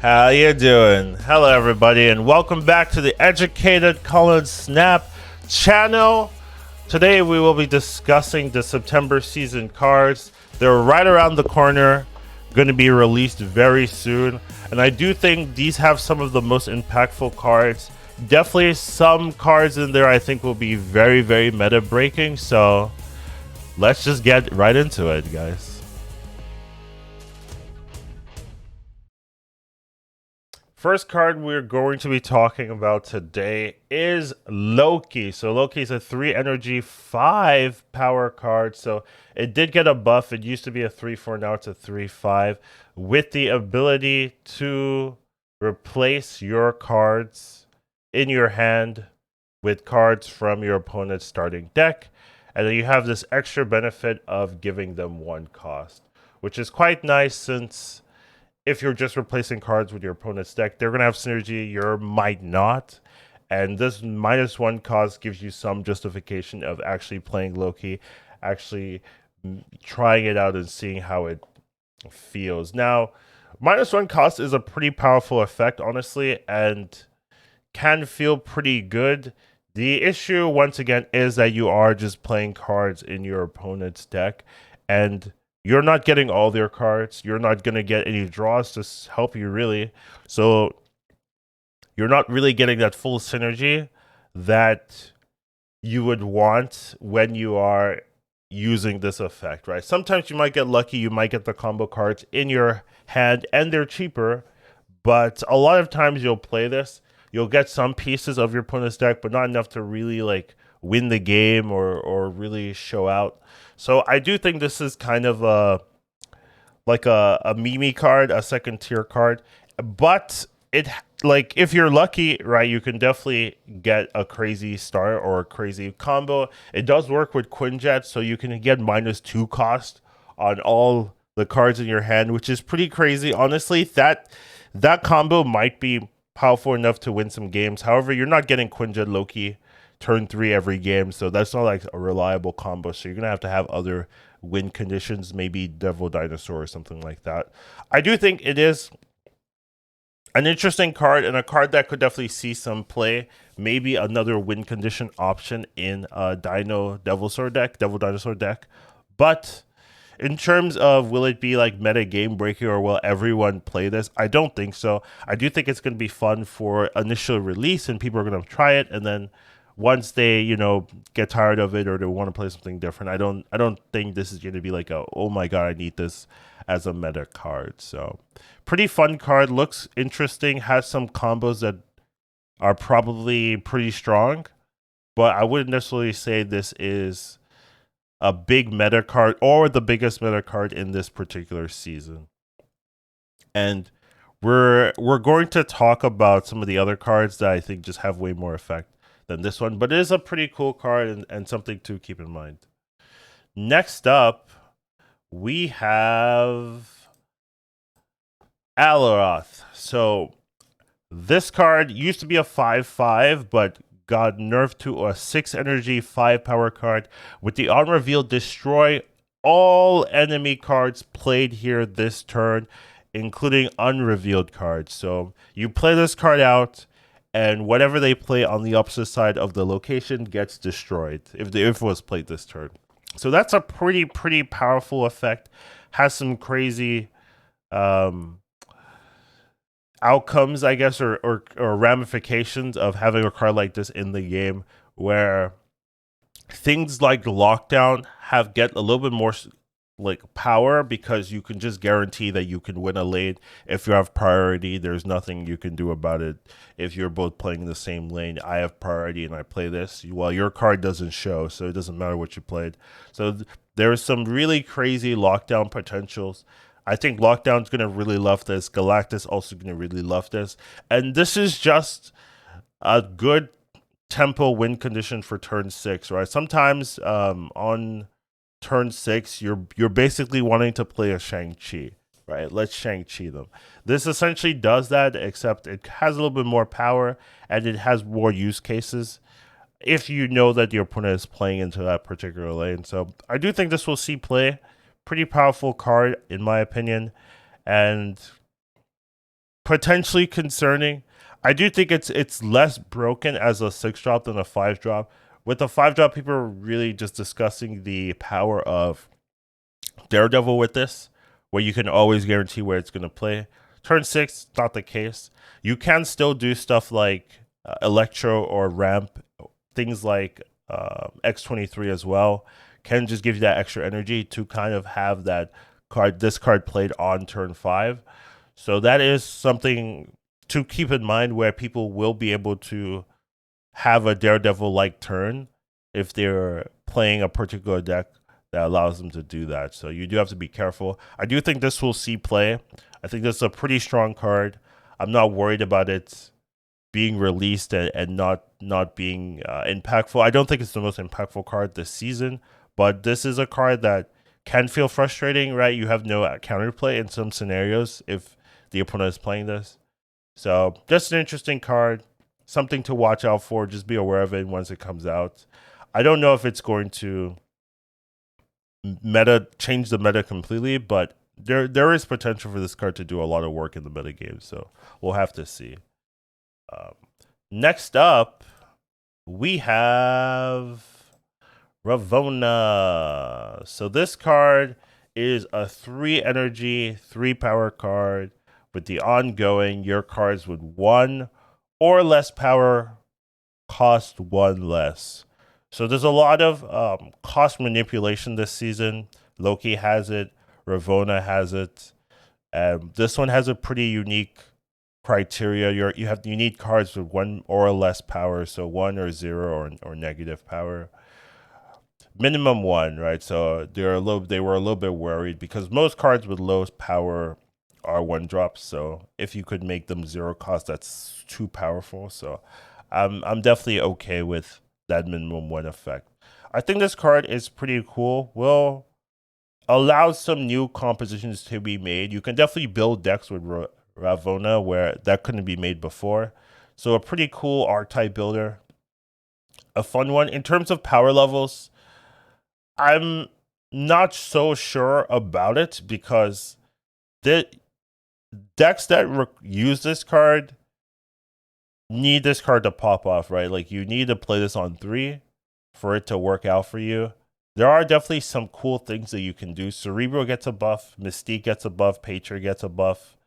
How you doing? Hello everybody and welcome back to the Educated Colin Snap channel. Today we will be discussing the September season cards. They're right around the corner, going to be released very soon, and I do think these have some of the most impactful cards. Definitely some cards in there I think will be very meta breaking, so let's just get right into it, guys. First card we're going to be talking about today is Loki. So Loki is a 3 energy, 5 power card. So it did get a buff. It used to be a 3/4, now it's a 3/5 with the ability to replace your cards in your hand with cards from your opponent's starting deck. And then you have this extra benefit of giving them 1 cost, which is quite nice since if you're just replacing cards with your opponent's deck, they're going to have synergy, your might not. And this -1 cost gives you some justification of actually playing Loki, actually trying it out and seeing how it feels. Now, -1 cost is a pretty powerful effect, honestly, and can feel pretty good. The issue, once again, is that you are just playing cards in your opponent's deck, and you're not getting all their cards. You're not going to get any draws to help you, really. So you're not really getting that full synergy that you would want when you are using this effect, right? Sometimes you might get lucky. You might get the combo cards in your hand, and they're cheaper. But a lot of times you'll play this. You'll get some pieces of your opponent's deck, but not enough to really win the game or really show out. So I do think this is kind of a meme card, a second tier card. But it if you're lucky, right, you can definitely get a crazy start or a crazy combo. It does work with Quinjet, so you can get -2 cost on all the cards in your hand, which is pretty crazy. Honestly, that combo might be powerful enough to win some games. However, you're not getting Quinjet Loki turn 3 every game, so that's not like a reliable combo. So you're gonna have to have other win conditions, maybe Devil Dinosaur or something like that. I do think it is an interesting card and a card that could definitely see some play. Maybe another win condition option in a Devil Dinosaur deck. But in terms of will it be like meta game breaking or will everyone play this? I don't think so. I do think it's going to be fun for initial release and people are going to try it, and then once they get tired of it or they want to play something different, I don't think this is going to be like a, oh my god, I need this as a meta card. So pretty fun card, looks interesting, has some combos that are probably pretty strong, but I wouldn't necessarily say this is a big meta card or the biggest meta card in this particular season. And we're going to talk about some of the other cards that I think just have way more effect than this one, but it is a pretty cool card and something to keep in mind. Next up, we have Alioth. So this card used to be a 5/5, but got nerfed to a 6 energy, 5 power card. With the on reveal, destroy all enemy cards played here this turn, including unrevealed cards. So you play this card out, and whatever they play on the opposite side of the location gets destroyed if it was played this turn. So that's a pretty powerful effect. Has some crazy outcomes, I guess, or ramifications of having a card like this in the game, where things like lockdown get a little bit more power, because you can just guarantee that you can win a lane. If you have priority, there's nothing you can do about it. If you're both playing the same lane, I have priority and I play this, well, your card doesn't show, so it doesn't matter what you played. So there's some really crazy lockdown potentials. I think Lockdown's going to really love this. Galactus also going to really love this. And this is just a good tempo win condition for turn 6, right? Sometimes on turn 6, you're basically wanting to play a Shang-Chi, right? Let's Shang-Chi them. This essentially does that, except it has a little bit more power and it has more use cases if you know that your opponent is playing into that particular lane. So I do think this will see play. Pretty powerful card, in my opinion, and potentially concerning. I do think it's less broken as a 6 drop than a 5 drop. With the 5 drop, people are really just discussing the power of Daredevil with this, where you can always guarantee where it's going to play. Turn 6, not the case. You can still do stuff like Electro or Ramp, things like X23 as well. Can just give you that extra energy to kind of have that this card played on turn 5. So that is something to keep in mind where people will be able to have a Daredevil like turn if they're playing a particular deck that allows them to do that. So you do have to be careful. I do think this will see play. I think this is a pretty strong card. I'm not worried about it being released and not being impactful. I don't think it's the most impactful card this season, but this is a card that can feel frustrating, right? You have no counterplay in some scenarios if the opponent is playing this. So just an interesting card, something to watch out for. Just be aware of it once it comes out. I don't know if it's going to change the meta completely, but there is potential for this card to do a lot of work in the meta game. So we'll have to see. Next up, we have Ravonna. So this card is a 3 energy, 3 power card. With the ongoing, your cards with 1 or less power cost 1 less. So there's a lot of cost manipulation this season. Loki has it. Ravonna has it. This one has a pretty unique criteria. You need cards with 1 or less power, so 1 or 0 or negative power. Minimum 1, right? So they were a little bit worried because most cards with low power are 1 drops. So if you could make them 0 cost, that's too powerful. So I'm definitely okay with that minimum 1 effect. I think this card is pretty cool. Will allow some new compositions to be made. You can definitely build decks with Ravonna where that couldn't be made before. So a pretty cool archetype builder. A fun one. In terms of power levels, I'm not so sure about it because the decks that use this card need this card to pop off, right? Like you need to play this on 3 for it to work out for you. There are definitely some cool things that you can do. Cerebro gets a buff, Mystique gets a buff, Patriot gets a buff,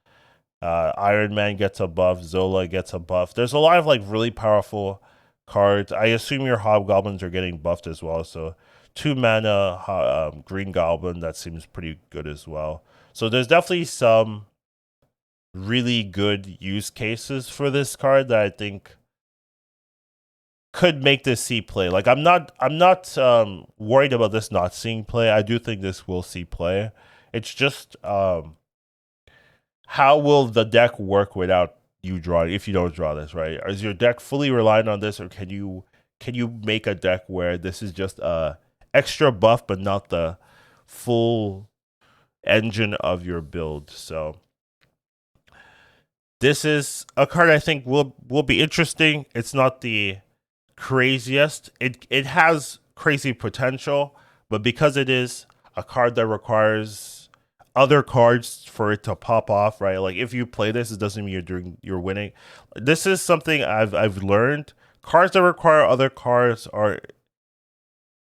Iron Man gets a buff, Zola gets a buff. There's a lot of like really powerful cards. I assume your Hobgoblins are getting buffed as well. So 2 mana Green Goblin, that seems pretty good as well. So there's definitely some really good use cases for this card that I think could make this see play. Like I'm not worried about this not seeing play. I do think this will see play. It's just how will the deck work without you drawing if you don't draw this, right? Is your deck fully reliant on this, or can you make a deck where this is just a extra buff but not the full engine of your build? So this is a card I think will be interesting. It's not the craziest. It has crazy potential, but because it is a card that requires other cards for it to pop off, right? Like if you play this, it doesn't mean you're winning. This is something I've learned. Cards that require other cards are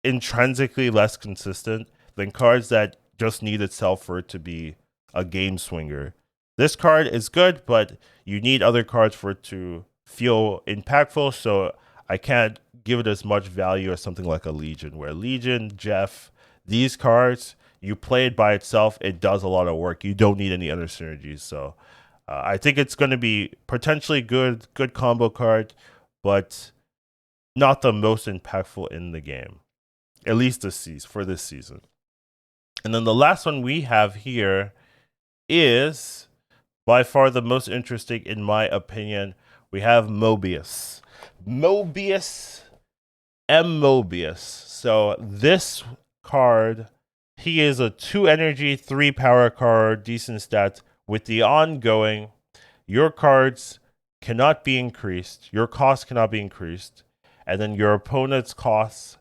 intrinsically less consistent than cards that just need itself for it to be a game swinger. This card is good, but you need other cards for it to feel impactful. So I can't give it as much value as something like a Legion, where Legion, Jeff, these cards, you play it by itself, it does a lot of work. You don't need any other synergies. So I think it's going to be potentially good combo card, but not the most impactful in the game, at least for this season. And then the last one we have here is by far the most interesting, in my opinion. We have Mobius. Mobius. So this card, he is a 2 energy, 3 power card, decent stats. With the ongoing, your cards cannot be increased, your cost cannot be increased, and then your opponent's costs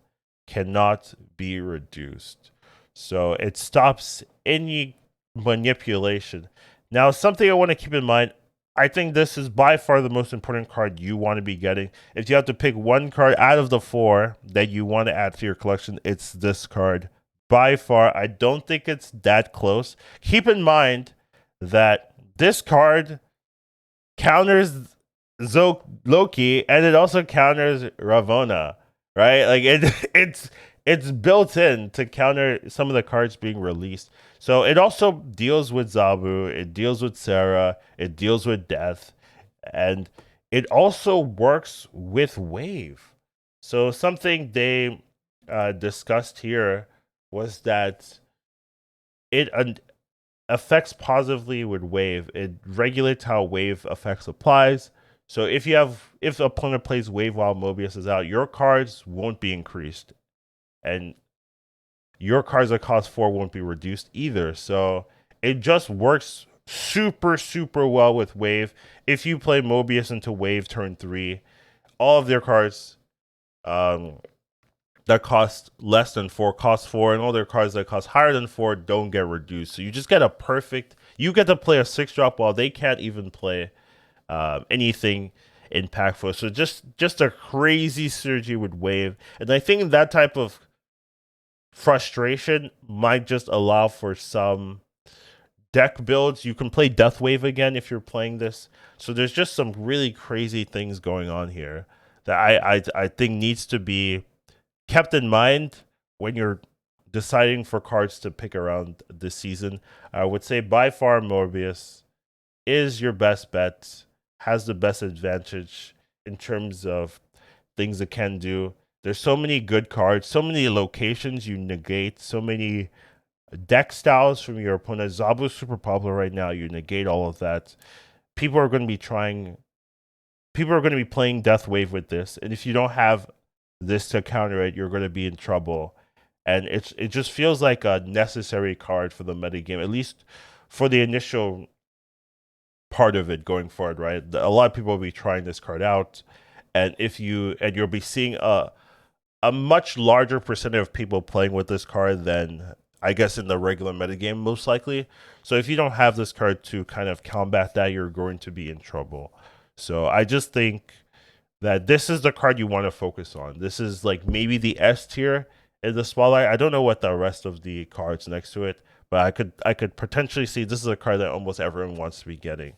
cannot be reduced. So it stops any manipulation. Now, something I want to keep in mind, I think this is by far the most important card you want to be getting. If you have to pick one card out of the four that you want to add to your collection, it's this card. By far, I don't think it's that close. Keep in mind that this card counters Loki and it also counters Ravonna, right? Like it's built in to counter some of the cards being released. So it also deals with Zabu, it deals with Sarah, it deals with Death, and it also works with Wave. So something they discussed here was that it affects positively with Wave. It regulates how Wave effects applies. So if the opponent plays Wave while Mobius is out, your cards won't be increased, and your cards that cost 4 won't be reduced either. So it just works super well with Wave. If you play Mobius into Wave turn 3, all of their cards um, that cost less than 4 cost 4, and all their cards that cost higher than 4 don't get reduced. So you just get a perfect. You get to play a 6-drop while they can't even play anything impactful. So just a crazy synergy with Wave, and I think that type of frustration might just allow for some deck builds. You can play Death Wave again if you're playing this. So there's just some really crazy things going on here that I think needs to be kept in mind when you're deciding for cards to pick around this season. I would say by far Mobius is your best bet, has the best advantage in terms of things it can do. There's so many good cards, so many locations you negate, so many deck styles from your opponent. Zabu's super popular right now. You negate all of that. People are going to be trying. People are going to be playing Death Wave with this, and if you don't have this to counter it, you're going to be in trouble. And it just feels like a necessary card for the meta game, at least for the initial part of it going forward. Right, a lot of people will be trying this card out, and you'll be seeing a much larger percentage of people playing with this card than I guess in the regular metagame, most likely. So if you don't have this card to kind of combat that, you're going to be in trouble. So I just think that this is the card you want to focus on. This is like maybe the S tier in the spotlight. I don't know what the rest of the cards next to it, but I could potentially see this is a card that almost everyone wants to be getting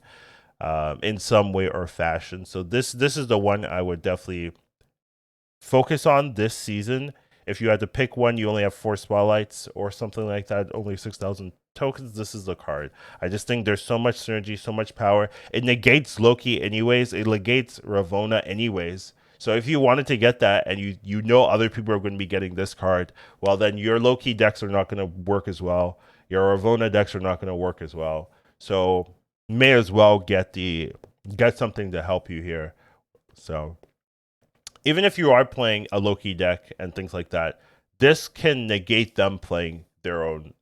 in some way or fashion. So this is the one I would definitely focus on this season. If you had to pick one, you only have 4 spotlights or something like that, only 6,000 tokens. This is the card. I just think there's so much synergy, so much power. It negates Loki anyways. It negates Ravonna anyways. So if you wanted to get that and you know other people are going to be getting this card, well then your Loki decks are not going to work as well. Your Ravonna decks are not going to work as well. So may as well get something to help you here. So even if you are playing a Loki deck and things like that, this can negate them playing their own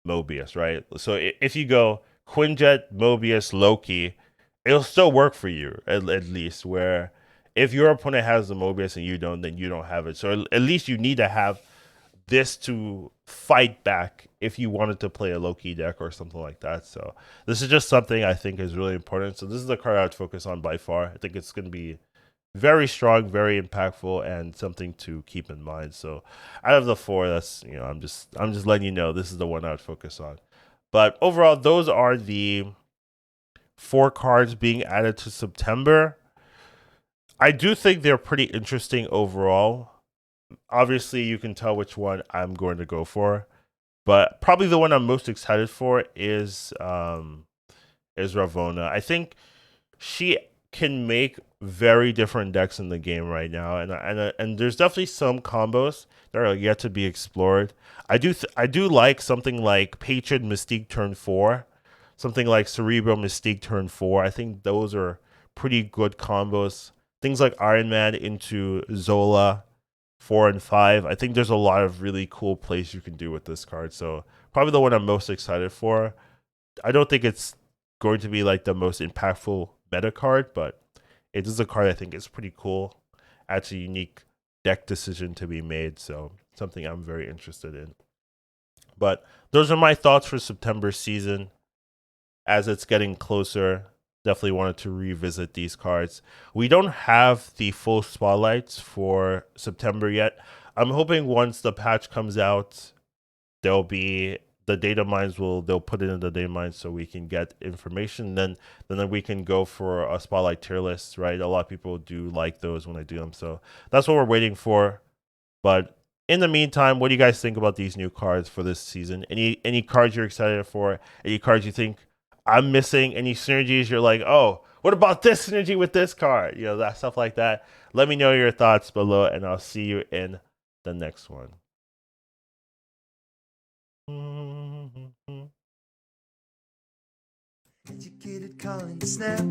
Mobius, right? So if you go Quinjet, Mobius, Loki, it'll still work for you at least. Where if your opponent has the Mobius and you don't, then you don't have it. So at least you need to have this to fight back if you wanted to play a Loki deck or something like that. So this is just something I think is really important. So this is the card I would focus on by far. I think it's going to be very strong, very impactful, and something to keep in mind. So, out of the 4, that's I'm just letting you know this is the one I would focus on. But overall, those are the 4 cards being added to September. I do think they're pretty interesting overall. Obviously, you can tell which one I'm going to go for, but probably the one I'm most excited for is Ravonna. I think she can make very different decks in the game right now, and there's definitely some combos that are yet to be explored. I do like something like Patron Mystique turn 4, something like Cerebral Mystique turn 4. I think those are pretty good combos. Things like Iron Man into Zola 4 and 5. I think there's a lot of really cool plays you can do with this card. So probably the one I'm most excited for. I don't think it's going to be like the most impactful meta card, but it is a card I think is pretty cool. Adds a unique deck decision to be made, so something I'm very interested in. But those are my thoughts for September season as it's getting closer. definitely wanted to revisit these cards. We don't have the full spotlights for September yet. I'm hoping once the patch comes out, there'll be the data mines will they'll put it in the data mines so we can get information. Then we can go for a spotlight tier list, right? A lot of people do like those when I do them, so that's what we're waiting for. But in the meantime, what do you guys think about these new cards for this season? Any cards you're excited for? Any cards you think I'm missing? Any synergies you're like, oh, what about this synergy with this card? You know, that stuff like that. Let me know your thoughts below, and I'll see you in the next one. Educated calling snap.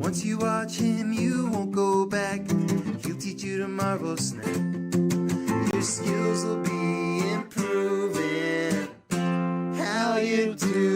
Once you watch him, you won't go back. He'll teach you tomorrow, snap. Your skills will be improving. How you do